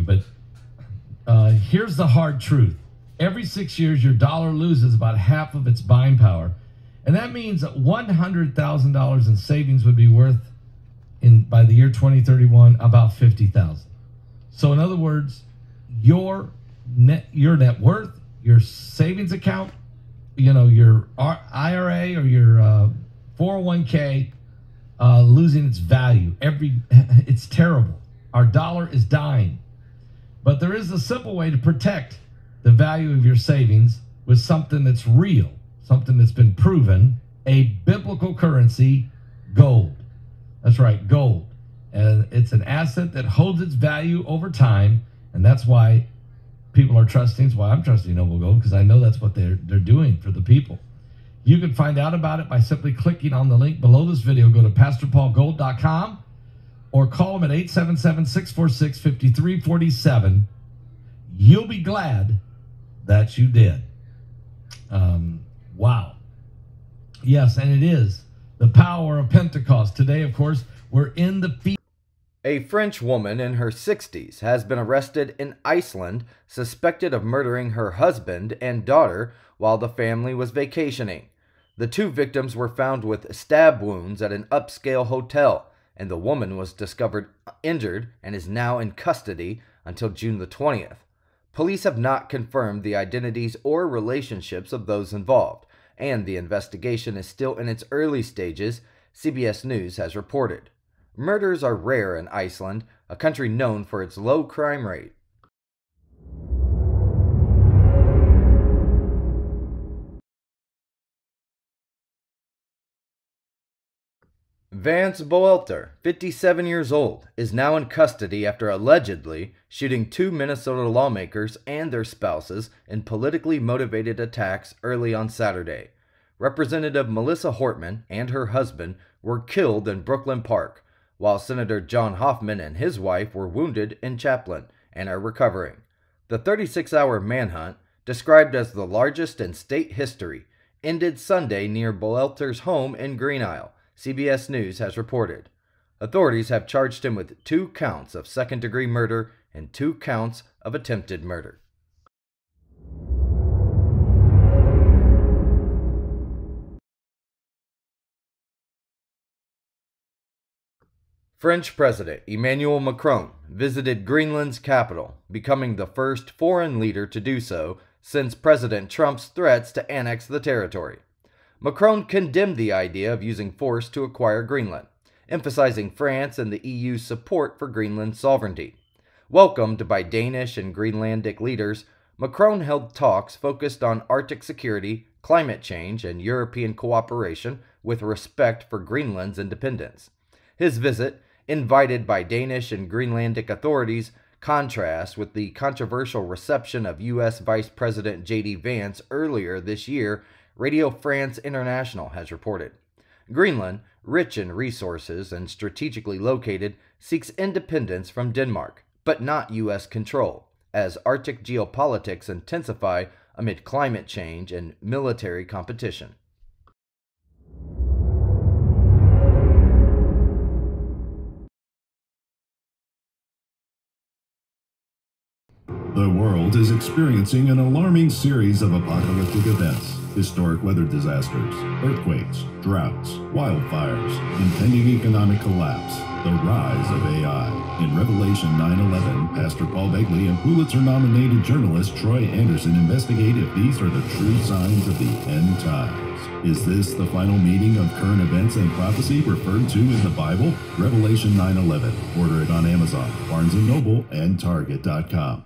but here's the hard truth. Every 6 years, your dollar loses about half of its buying power. And that means that $100,000 in savings would be worth, by the year 2031, about $50,000. So in other words, your net worth, your savings account, your IRA or your 401k losing its value. It's terrible. Our dollar is dying. But there is a simple way to protect the value of your savings with something that's real, something that's been proven, a biblical currency, gold. That's right, gold. And it's an asset that holds its value over time, and that's why people are trusting. It's why I'm trusting Noble Gold, because I know that's what they're doing for the people. You can find out about it by simply clicking on the link below this video. Go to PastorPaulGold.com or call them at 877-646-5347. You'll be glad that you did. Wow. Yes, and it is the power of Pentecost. Today, of course, we're in the feast. A French woman in her 60s has been arrested in Iceland, suspected of murdering her husband and daughter while the family was vacationing. The two victims were found with stab wounds at an upscale hotel, and the woman was discovered injured and is now in custody until June the 20th. Police have not confirmed the identities or relationships of those involved, and the investigation is still in its early stages, CBS News has reported. Murders are rare in Iceland, a country known for its low crime rate. Vance Boelter, 57 years old, is now in custody after allegedly shooting two Minnesota lawmakers and their spouses in politically motivated attacks early on Saturday. Representative Melissa Hortman and her husband were killed in Brooklyn Park, while Senator John Hoffman and his wife were wounded in Chaplin and are recovering. The 36-hour manhunt, described as the largest in state history, ended Sunday near Boelter's home in Green Isle, CBS News has reported. Authorities have charged him with 2 counts of second-degree murder and 2 counts of attempted murder. French President Emmanuel Macron visited Greenland's capital, becoming the first foreign leader to do so since President Trump's threats to annex the territory. Macron condemned the idea of using force to acquire Greenland, emphasizing France and the EU's support for Greenland's sovereignty. Welcomed by Danish and Greenlandic leaders, Macron held talks focused on Arctic security, climate change, and European cooperation with respect for Greenland's independence. His visit, invited by Danish and Greenlandic authorities, contrasts with the controversial reception of U.S. Vice President J.D. Vance earlier this year, Radio France International has reported. Greenland, rich in resources and strategically located, seeks independence from Denmark, but not U.S. control, as Arctic geopolitics intensify amid climate change and military competition. The world is experiencing an alarming series of apocalyptic events. Historic weather disasters, earthquakes, droughts, wildfires, impending economic collapse, the rise of AI. In Revelation 9:11, Pastor Paul Begley and Pulitzer-nominated journalist Troy Anderson investigate if these are the true signs of the end times. Is this the final meeting of current events and prophecy referred to in the Bible? Revelation 9:11. Order it on Amazon, Barnes & Noble, and Target.com.